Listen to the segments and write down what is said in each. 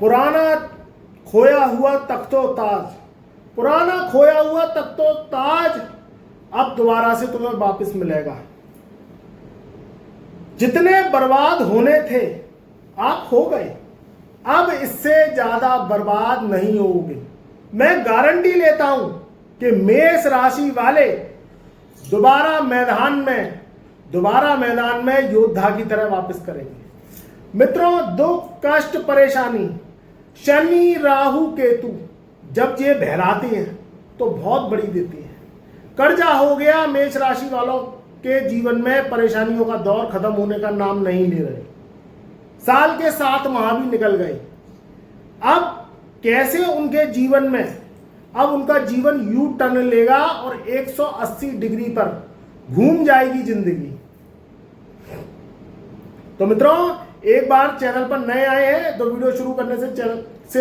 पुराना खोया हुआ तख्तो ताज, पुराना खोया हुआ तख्तो ताज अब दोबारा से तुम्हें वापस मिलेगा। जितने बर्बाद होने थे आप हो गए, अब इससे ज्यादा बर्बाद नहीं होगे। मैं गारंटी लेता हूं कि मेष राशि वाले दोबारा मैदान में योद्धा की तरह वापस करेंगे। मित्रों, दुख कष्ट परेशानी, शनि राहु केतु जब ये बहराते हैं तो बहुत बड़ी देती है। कर्जा हो गया, मेष राशि वालों के जीवन में परेशानियों का दौर खत्म होने का नाम नहीं ले रहे। साल के 7 माह भी निकल गए। अब कैसे उनके जीवन में अब उनका जीवन यू टर्न लेगा और 180 डिग्री पर घूम जाएगी जिंदगी। तो मित्रों, एक बार चैनल पर नए आए हैं तो वीडियो शुरू करने से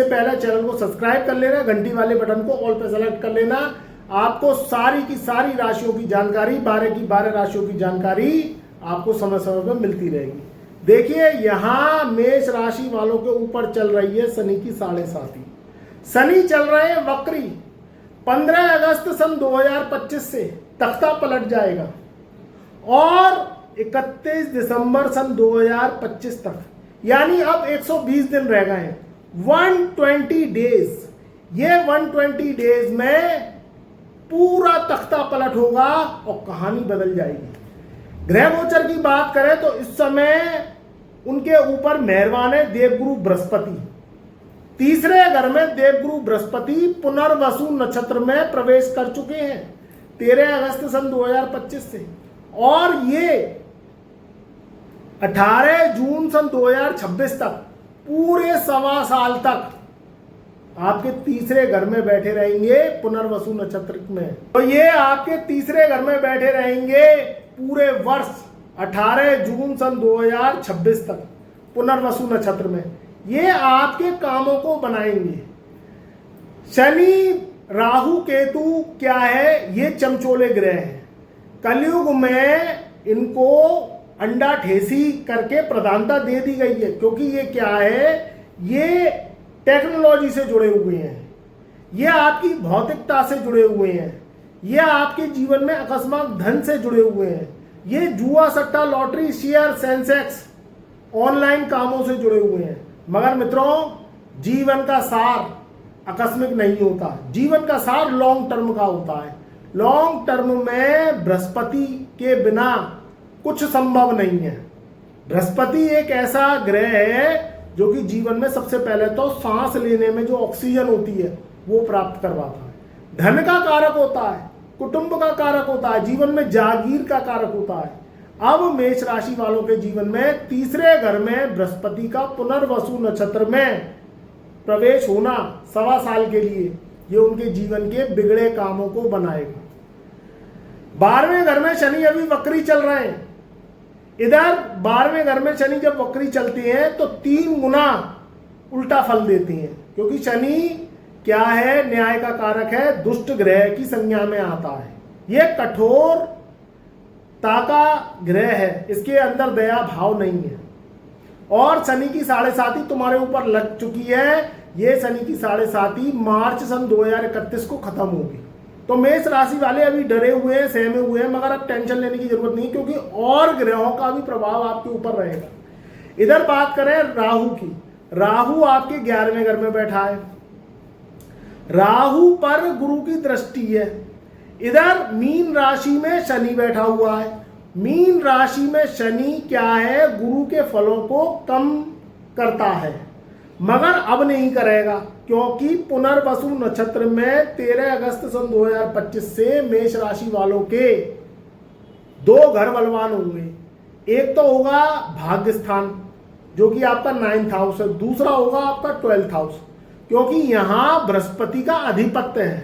पहले चैनल को सब्सक्राइब कर लेना, घंटी वाले बटन को ऑल पे सेलेक्ट कर लेना। आपको सारी की सारी राशियों की जानकारी, 12 की 12 राशियों की जानकारी आपको समय समय पर मिलती रहेगी। देखिए, यहां मेष राशि वालों के ऊपर चल रही है शनि की 7.5। शनि चल रहे हैं वक्री। 15 अगस्त सन 2025 से तख्ता पलट जाएगा और 31 दिसंबर सन 2025 तक, यानी अब 120 दिन रह गए हैं। 120 डेज, ये 120 डेज में पूरा तख्ता पलट होगा और कहानी बदल जाएगी। ग्रह गोचर की बात करें तो इस समय उनके ऊपर मेहरबान है देवगुरु बृहस्पति। तीसरे घर में देवगुरु बृहस्पति पुनर्वसु नक्षत्र में प्रवेश कर चुके हैं 13 अगस्त सन 2025 से, और ये 18 जून सन 2026 तक पूरे 1.25 साल तक आपके तीसरे घर में बैठे रहेंगे पुनर्वसु नक्षत्र में। तो ये आपके तीसरे घर में बैठे रहेंगे पूरे वर्ष 18 जून सन 2026 तक पुनर्वसु नक्षत्र में। ये आपके कामों को बनाएंगे। शनि राहु केतु क्या है? ये चमचोले ग्रह हैं। कलयुग में इनको अंडा ठेसी करके प्रधानता दे दी गई है, क्योंकि ये क्या है? ये टेक्नोलॉजी से जुड़े हुए हैं, ये आपकी भौतिकता से जुड़े हुए हैं, ये आपके जीवन में अकस्मात धन से जुड़े हुए हैं, ये जुआ सट्टा लॉटरी शेयर सेंसेक्स ऑनलाइन कामों से जुड़े हुए हैं। मगर मित्रों, जीवन का सार आकस्मिक नहीं होता, जीवन का सार लॉन्ग टर्म का होता है। लॉन्ग टर्म में बृहस्पति के बिना कुछ संभव नहीं है। बृहस्पति एक ऐसा ग्रह है जो कि जीवन में सबसे पहले तो सांस लेने में जो ऑक्सीजन होती है वो प्राप्त करवाता है। धन का कारक होता है, कुटुंब का कारक होता है, जीवन में जागीर का कारक होता है। अब मेष राशि वालों के जीवन में तीसरे घर में बृहस्पति का पुनर्वसु नक्षत्र में प्रवेश होना 1.25 साल के लिए ये उनके जीवन के बिगड़े कामों को बनाएगा। 12वें घर में शनि अभी वक्री चल रहे हैं। इधर 12वें घर में शनि जब वक्री चलते हैं तो 3 गुना उल्टा फल देते हैं, क्योंकि शनि क्या है? न्याय का कारक है, दुष्ट ग्रह की संज्ञा में आता है। यह कठोरता का ग्रह है, इसके अंदर दया भाव नहीं है। और शनि की 7.5 तुम्हारे ऊपर लग चुकी है। ये शनि की 7.5 मार्च सन 2031 को खत्म होगी। तो मेष राशि वाले अभी डरे हुए हैं, सहमे हुए हैं, मगर अब टेंशन लेने की जरूरत नहीं, क्योंकि और ग्रहों का भी प्रभाव आपके ऊपर रहेगा। इधर बात करें राहु की, राहु आपके 11वें घर में बैठा है। राहु पर गुरु की दृष्टि है। इधर मीन राशि में शनि बैठा हुआ है। मीन राशि में शनि क्या है? गुरु के फलों को कम करता है, मगर अब नहीं करेगा, क्योंकि पुनर्वसु नक्षत्र में 13 अगस्त सन 2025 से मेष राशि वालों के 2 घर बलवान होंगे। एक तो होगा भाग्य स्थान जो कि आपका 9th हाउस है, दूसरा होगा आपका 12th हाउस, क्योंकि यहां बृहस्पति का अधिपत्य है।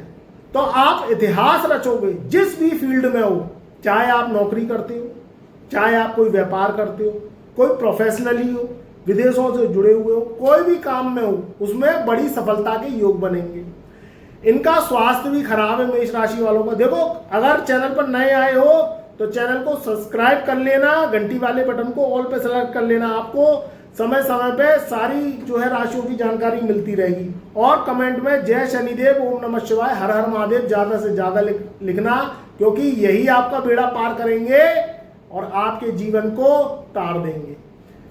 तो आप इतिहास रचोगे जिस भी फील्ड में हो, चाहे आप नौकरी करते हो, चाहे आप कोई व्यापार करते हो, कोई प्रोफेशनली हो, विदेशों से जुड़े हुए हो, कोई भी काम में हो, उसमें बड़ी सफलता के योग बनेंगे। इनका स्वास्थ्य भी खराब है मेष राशि वालों का। देखो, अगर चैनल पर नए आए हो तो चैनल को सब्सक्राइब कर लेना, घंटी वाले बटन को ऑल पे सेलेक्ट कर लेना। आपको समय समय पे सारी जो है राशियों की जानकारी मिलती रहेगी। और कमेंट में जय शनिदेव, ओम नमः शिवाय, हर हर महादेव ज्यादा से ज्यादा लिखना, क्योंकि यही आपका बेड़ा पार करेंगे और आपके जीवन को तार देंगे।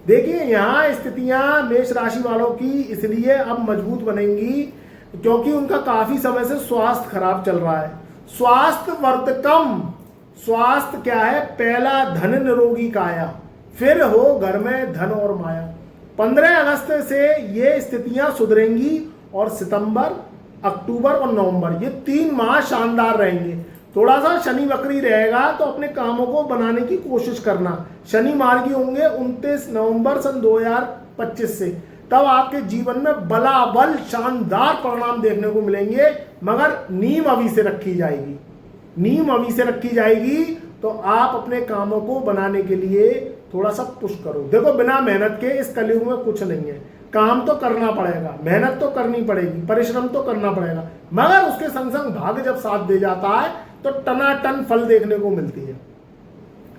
देखिए यहाँ स्थितियां मेष राशि वालों की इसलिए अब मजबूत बनेंगी क्योंकि उनका काफी समय से स्वास्थ्य खराब चल रहा है। स्वास्थ्य वर्तकम, स्वास्थ्य क्या है? पहला धन निरोगी काया, फिर हो घर में धन और माया। 15 अगस्त से ये स्थितियां सुधरेंगी और सितंबर, अक्टूबर और नवंबर, ये 3 माह शानदार रहेंगे। थोड़ा सा शनि वक्री रहेगा तो अपने कामों को बनाने की कोशिश करना। शनि मार्गी होंगे 29 नवंबर सन 2025 से, तब आपके जीवन में बलाबल शानदार परिणाम देखने को मिलेंगे। मगर नींव अभी से रखी जाएगी, नींव अभी से रखी जाएगी, तो आप अपने कामों को बनाने के लिए थोड़ा सा पुश करो। देखो बिना मेहनत के इस कलयुग में कुछ नहीं है। काम तो करना पड़ेगा, मेहनत तो करनी पड़ेगी, परिश्रम तो करना पड़ेगा, मगर उसके संग संग भाग्य जब साथ दे जाता है तो टनाटन फल देखने को मिलती है।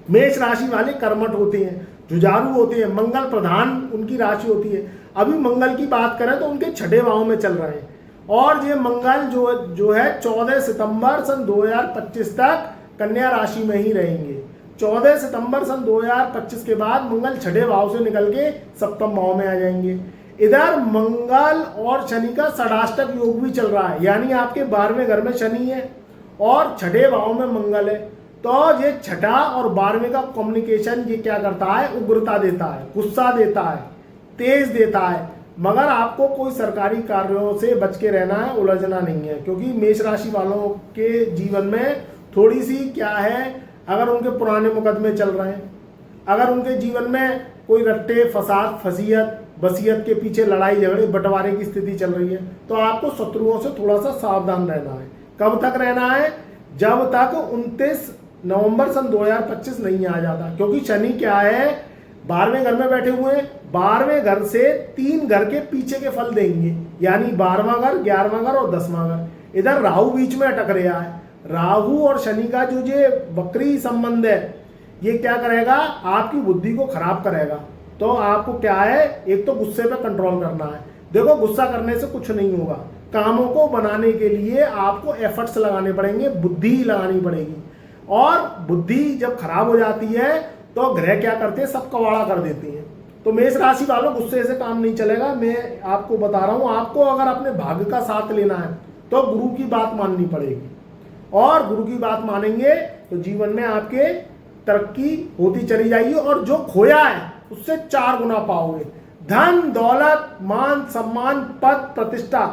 मेष राशि वाले कर्मठ होते हैं, जुझारू होते हैं, मंगल प्रधान उनकी राशि होती है। अभी मंगल की बात करें तो उनके 6ठे भाव में चल रहे हैं, और ये मंगल जो है 14 सितंबर सन 2025 तक कन्या राशि में ही रहेंगे। 14 सितंबर सन 2025 के बाद मंगल 6ठे भाव से निकल के सप्तम भाव में आ जाएंगे। इधर मंगल और शनि का षडाष्टक योग भी चल रहा है, यानी आपके 12वें घर में शनि है और 6ठे भाव में मंगल है। तो ये 6ठा और 12वें का कम्युनिकेशन ये क्या करता है? उग्रता देता है, गुस्सा देता है, तेज देता है। मगर आपको कोई सरकारी कार्यों से बच के रहना है, उलझना नहीं है, क्योंकि मेष राशि वालों के जीवन में थोड़ी सी क्या है, अगर उनके पुराने मुकदमे चल रहे हैं, अगर उनके जीवन में कोई रट्टे फसाद फसीयत बसियत के पीछे लड़ाई झगड़े बंटवारे की स्थिति चल रही है, तो आपको शत्रुओं से थोड़ा सा सावधान रहना है। कब तक रहना है? जब तक 29 नवंबर सन 2025 नहीं आ जाता, क्योंकि शनि क्या है? 12वें घर में बैठे हुए हैं। 12वें घर से 3 घर के पीछे के फल देंगे, यानी 12वां घर, 11वां घर और 10वां घर। इधर राहु बीच में अटक रहा है। राहु और शनि का जो ये वक्री संबंध है, ये क्या करेगा? आपकी बुद्धि को खराब करेगा। तो आपको क्या है? एक तो गुस्से पे कंट्रोल करना है। देखो गुस्सा करने से कुछ नहीं होगा, कामों को बनाने के लिए आपको एफर्ट्स लगाने पड़ेंगे, बुद्धि लगानी पड़ेगी। और बुद्धि जब खराब हो जाती है तो ग्रह क्या करते हैं? सब कवाड़ा कर देते हैं। तो मेष राशि वालों, गुस्से से काम नहीं चलेगा। मैं आपको बता रहा हूं, आपको अगर अपने भाग्य का साथ लेना है तो गुरु की बात माननी पड़ेगी, और गुरु की बात मानेंगे तो जीवन में आपके तरक्की होती चली जाएगी, और जो खोया है उससे 4 गुना पाओगे। धन दौलत मान सम्मान पद प्रतिष्ठा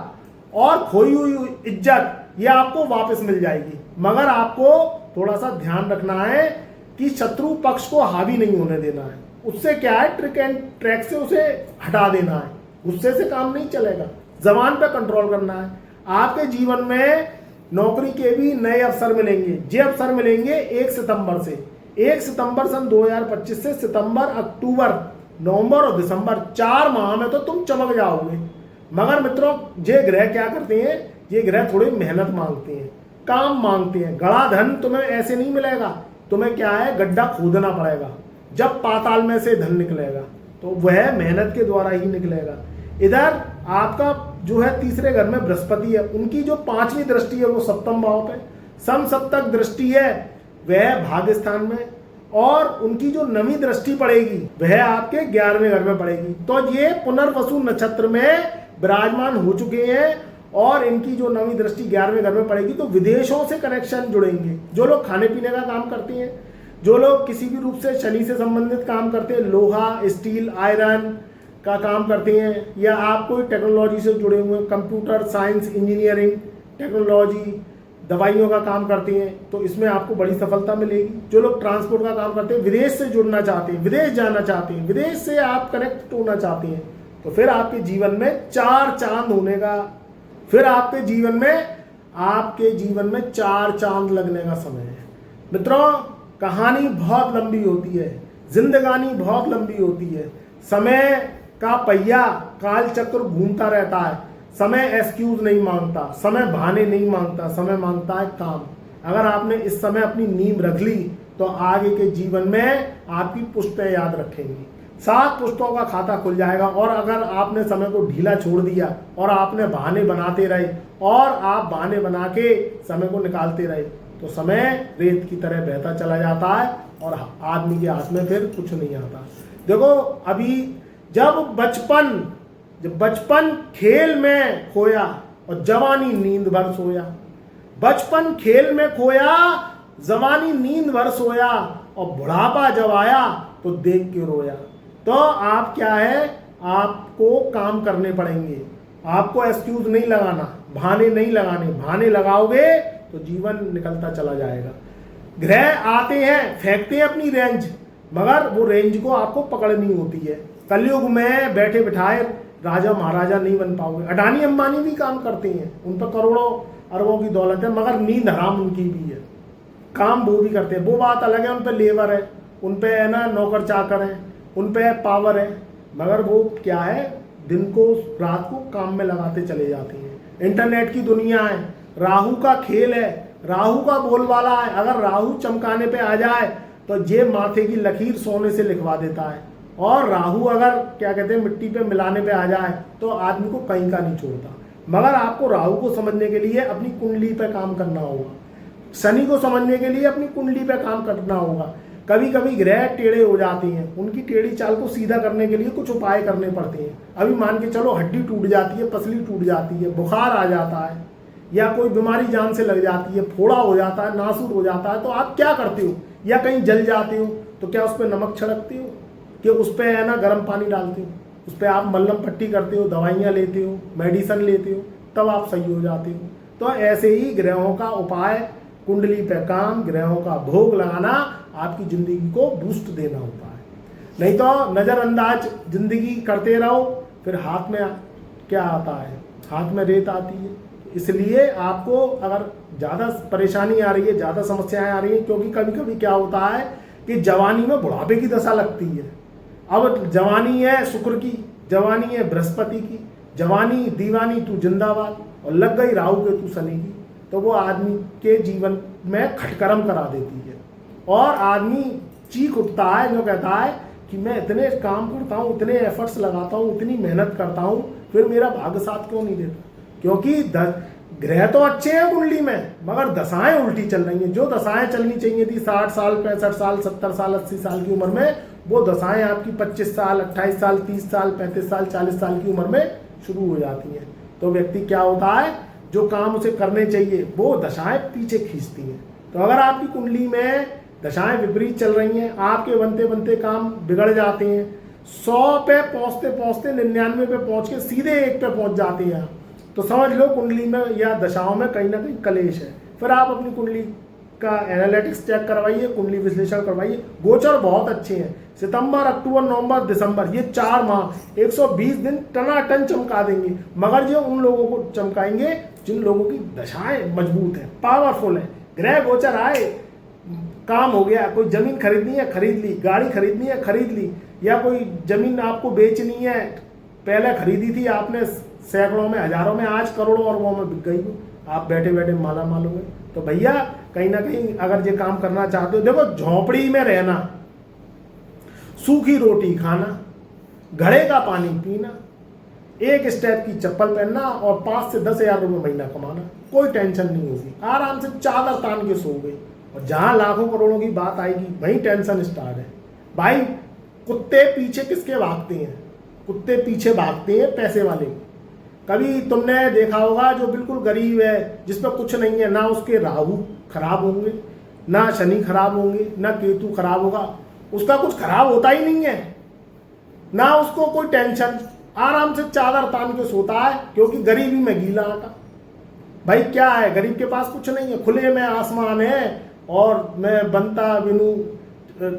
और खोई हुई इज्जत ये आपको वापस मिल जाएगी। मगर आपको थोड़ा सा ध्यान रखना है कि शत्रु पक्ष को हावी नहीं होने देना है। उससे क्या है? ट्रिक एंड ट्रैक से उसे हटा देना है। गुस्से से काम नहीं चलेगा, जबान पे कंट्रोल करना है। आपके जीवन में नौकरी के भी नए अवसर मिलेंगे। ये अवसर मिलेंगे 1 सितंबर से। 1 सितंबर सन 2025 से सितंबर, अक्टूबर, नवंबर और दिसंबर, 4 माह में तो तुम चमक जाओगे। मगर मित्रों, ये ग्रह क्या करते हैं? ये ग्रह थोड़ी मेहनत मांगते हैं, काम मांगते हैं। गड़ा धन तुम्हें ऐसे नहीं मिलेगा, तुम्हें क्या है? गड्ढा खोदना पड़ेगा। जब पाताल में से धन निकलेगा तो वह मेहनत के द्वारा ही निकलेगा। इधर आपका जो है तीसरे घर में बृहस्पति है, उनकी जो 5वीं दृष्टि है वो सप्तम भाव पे, समसप्तक दृष्टि है वह भाग्य स्थान में, और उनकी जो 9वीं दृष्टि पड़ेगी वह आपके 11वें घर में पड़ेगी। तो ये पुनर्वसु नक्षत्र में विराजमान हो चुके हैं, और इनकी जो 9वीं दृष्टि 11वें घर में पड़ेगी तो विदेशों से कनेक्शन जुड़ेंगे। जो लोग खाने पीने का काम करते हैं, जो लोग किसी भी रूप से शनि से संबंधित काम करते हैं, लोहा स्टील आयरन का काम करते हैं, या आप कोई टेक्नोलॉजी से जुड़े हुए हैं, कंप्यूटर साइंस इंजीनियरिंग टेक्नोलॉजी दवाइयों का काम करते हैं, तो इसमें आपको बड़ी सफलता मिलेगी। जो लोग ट्रांसपोर्ट का काम करते हैं, विदेश से जुड़ना चाहते हैं, विदेश जाना चाहते हैं, विदेश से आप कनेक्ट होना चाहते हैं, तो फिर आपके जीवन में 4 चांद होने का, फिर आपके जीवन में 4 चांद लगने का समय है। मित्रों, कहानी बहुत लंबी होती है, जिंदगानी बहुत लंबी होती है। समय का पहिया काल चक्र घूमता रहता है। समय एक्सक्यूज नहीं मांगता, समय बहाने नहीं मांगता, समय मांगता है काम। अगर आपने इस समय अपनी नींव रख ली तो आगे के जीवन में आपकी पुश्तें याद रखेंगी। 7 पुश्तों का खाता खुल जाएगा। और अगर आपने समय को ढीला छोड़ दिया और आपने बहाने बनाते रहे और आप बहाने बना के समय को निकालते रहे तो समय रेत की तरह बहता चला जाता है और आदमी के हाथ में फिर कुछ नहीं आता। देखो अभी जब बचपन खेल में खोया और जवानी नींद भर सोया, बचपन खेल में खोया जवानी नींद भर सोया और बुढ़ापा जब आया तो देख के रोया। तो आप क्या है, आपको काम करने पड़ेंगे, आपको एक्सक्यूज नहीं लगाना, बहाने नहीं लगाने। बहाने लगाओगे तो जीवन निकलता चला जाएगा। ग्रह आते हैं फेंकते हैं अपनी रेंज, मगर वो रेंज को आपको पकड़नी होती है। कलयुग में बैठे बिठाए राजा महाराजा नहीं बन पाओगे। अडानी अंबानी भी काम करते हैं, उन पर करोड़ों अरबों की दौलत है, मगर नींद हराम उनकी भी है। काम वो भी करते हैं, वो बात अलग है, उन पर लेबर है, उन पे है ना नौकर चाकर है, उन पे पावर है, मगर वो क्या है दिन को रात को काम में लगाते चले जाते हैं। इंटरनेट की दुनिया है, राहु का खेल है, राहु का बोलबाला है। अगर राहु चमकाने पे आ जाए तो ये माथे की लकीर सोने से लिखवा देता है, और राहु अगर क्या कहते हैं मिट्टी पे मिलाने पे आ जाए तो आदमी को कहीं का नहीं छोड़ता। मगर आपको राहु को समझने के लिए अपनी कुंडली पे काम करना होगा, शनि को समझने के लिए अपनी कुंडली पे काम करना होगा। कभी कभी ग्रह टेढ़े हो जाते हैं, उनकी टेढ़ी चाल को सीधा करने के लिए कुछ उपाय करने पड़ते हैं। अभी मान के चलो हड्डी टूट जाती है, पसली टूट जाती है, बुखार आ जाता है, या कोई बीमारी जान से लग जाती है, फोड़ा हो जाता है, नासूर हो जाता है, तो आप क्या करते हो? या कहीं जल जाते हो तो क्या उस पर नमक छिड़कते हो कि उस पर है ना गर्म पानी डालते हो, उस पर आप मल्लम पट्टी करते हो, दवाइयाँ लेते हो, मेडिसन लेते हो, तब आप सही हो जाते हो। तो ऐसे ही ग्रहों का उपाय, कुंडली पे काम, ग्रहों का भोग लगाना आपकी जिंदगी को बूस्ट देना होता है। नहीं तो नज़रअंदाज जिंदगी करते रहो, फिर हाथ में क्या आता है, हाथ में रेत आती है। इसलिए आपको अगर ज़्यादा परेशानी आ रही है, ज़्यादा समस्याएं आ रही हैं, क्योंकि कभी कभी क्या होता है कि जवानी में बुढ़ापे की दशा लगती है। अब जवानी है शुक्र की, जवानी है बृहस्पति की, जवानी दीवानी तू जिंदाबाद, और लग गई राहु के तू शनि की, तो वो आदमी के जीवन में खटकरम करा देती है। और आदमी चीख उठता है, जो कहता है कि मैं इतने काम करता हूँ, इतने एफर्ट्स लगाता हूँ, इतनी मेहनत करता हूँ, फिर मेरा भाग्य साथ क्यों नहीं देता? क्योंकि ग्रह तो अच्छे हैं कुंडली में, मगर दशाएं उल्टी चल रही हैं। जो दशाएं चलनी चाहिए थी 60 साल, 65 साल, 70 साल, 80 साल की उम्र में, वो दशाएं आपकी 25 साल, 28 साल, 30 साल, 35 साल, 40 साल की उम्र में शुरू हो जाती हैं। तो व्यक्ति क्या होता है, जो काम उसे करने चाहिए वो दशाएं पीछे खींचती हैं। तो अगर आपकी कुंडली में दशाएं विपरीत चल रही हैं, आपके बनते बनते काम बिगड़ जाते हैं, 100 पे पहुंचते पहुंचते 99 पे पहुंच के सीधे 1 पे पहुंच जाते हैं, तो समझ लो कुंडली में या दशाओं में कहीं ना कहीं कलेश है। फिर आप अपनी कुंडली का एनालिटिक्स चेक करवाइए, कुंडली विश्लेषण करवाइए। गोचर बहुत अच्छे हैं, सितंबर, अक्टूबर, नवंबर, दिसंबर, ये 4 माह 120 दिन टनाटन चमका देंगे। मगर जो उन लोगों को चमकाएंगे जिन लोगों की दशाएं मजबूत है, पावरफुल है। ग्रह गोचर आए, काम हो गया, कोई जमीन खरीदनी है खरीद ली, गाड़ी खरीदनी है खरीद ली, या कोई जमीन आपको बेचनी है, पहले खरीदी थी आपने सैकड़ों में, हजारों में, आज करोड़ों अरबों में बिक गई हो, आप बैठे बैठे माला माल हो गए। तो भैया कहीं ना कहीं अगर ये काम करना चाहते हो, देखो झोंपड़ी में रहना, सूखी रोटी खाना, घड़े का पानी पीना, एक स्टेप की चप्पल पहनना और 5 से 10 हजार रुपये महीना कमाना, कोई टेंशन नहीं होगी, आराम से चादर तान के सो गए। और जहां लाखों करोड़ों की बात आएगी वहीं टेंशन स्टार्ट है। भाई कुत्ते पीछे किसके भागते हैं? कुत्ते पीछे भागते हैं पैसे वाले। कभी तुमने देखा होगा जो बिल्कुल गरीब है, जिस पर कुछ नहीं है, ना उसके राहु खराब होंगे, ना शनि खराब होंगे, ना केतु खराब होगा, उसका कुछ खराब होता ही नहीं है, ना उसको कोई टेंशन, आराम से चादर तान के सोता है, क्योंकि गरीबी में गीला आटा। भाई क्या है, गरीब के पास कुछ नहीं है, खुले में आसमान है और मैं बनता बिनू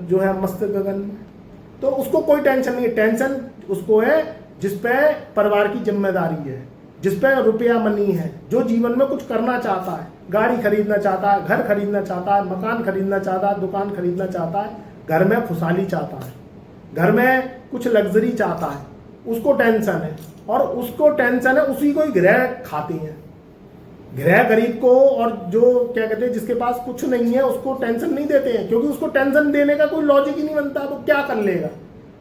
जो है मस्त गगन में, तो उसको कोई टेंशन नहीं है। टेंशन उसको है जिस पे परिवार की जिम्मेदारी है, जिस पे रुपया मनी है, जो जीवन में कुछ करना चाहता है, गाड़ी खरीदना चाहता है, घर खरीदना चाहता है, मकान खरीदना चाहता है, दुकान खरीदना चाहता है, घर में खुशहाली चाहता है, घर में कुछ लग्जरी चाहता है, उसको टेंशन है। और उसको टेंशन है, उसी को ही ग्रह खाते हैं। ग्रह गरीब को और जो क्या कहते हैं जिसके पास कुछ नहीं है उसको टेंशन नहीं देते हैं, क्योंकि उसको टेंशन देने का कोई लॉजिक ही नहीं बनता, वो क्या कर लेगा।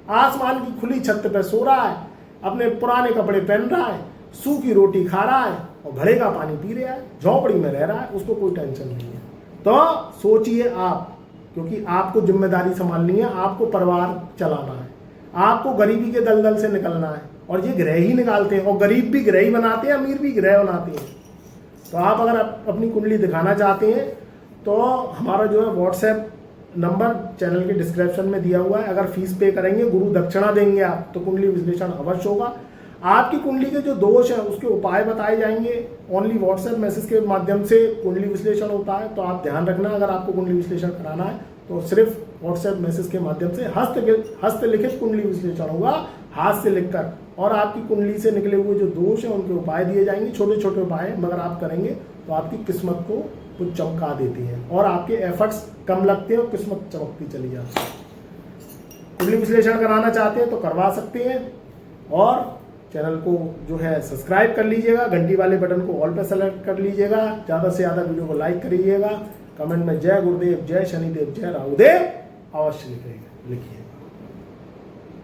आसमान की खुली छत पे सो रहा है, अपने पुराने कपड़े पहन रहा है, सूखी रोटी खा रहा है और घड़े का पानी पी रहा है, झोपड़ी में रह रहा है, उसको कोई टेंशन नहीं है। तो सोचिए आप, क्योंकि आपको जिम्मेदारी संभालनी है, आपको परिवार चलाना है, आपको गरीबी के दलदल से निकलना है। और ये ग्रह ही निकालते हैं, और गरीब भी ग्रह ही बनाते हैं, अमीर भी ग्रह बनाते हैं। तो आप अगर अपनी कुंडली दिखाना चाहते हैं तो हमारा जो है व्हाट्सएप नंबर चैनल के डिस्क्रिप्शन में दिया हुआ है। अगर फीस पे करेंगे, गुरु दक्षिणा देंगे आप, तो कुंडली विश्लेषण अवश्य होगा। आपकी कुंडली के जो दोष हैं उसके उपाय बताए जाएंगे। ओनली व्हाट्सएप मैसेज के माध्यम से कुंडली विश्लेषण होता है, तो आप ध्यान रखना, अगर आपको कुंडली विश्लेषण कराना है तो सिर्फ व्हाट्सएप मैसेज के माध्यम से हस्तलिखित कुंडली विश्लेषण होगा, हाथ से लिखकर, और आपकी कुंडली से निकले हुए जो दोष हैं उनके उपाय दिए जाएंगे, छोटे छोटे उपाय, मगर आप करेंगे तो आपकी किस्मत को कुछ चमका देती है और आपके एफर्ट्स कम लगते हैं और किस्मत चमकती चली जाती है। कुंडली विश्लेषण कराना चाहते हैं तो करवा सकते हैं, और चैनल को जो है सब्सक्राइब कर लीजिएगा, घंटी वाले बटन को ऑल पे सेलेक्ट कर लीजिएगा, ज़्यादा से ज़्यादा वीडियो को लाइक करिएगा, कमेंट में जय गुरुदेव, जय शनिदेव, जय राहुदेव अवश्य लिखिएगा।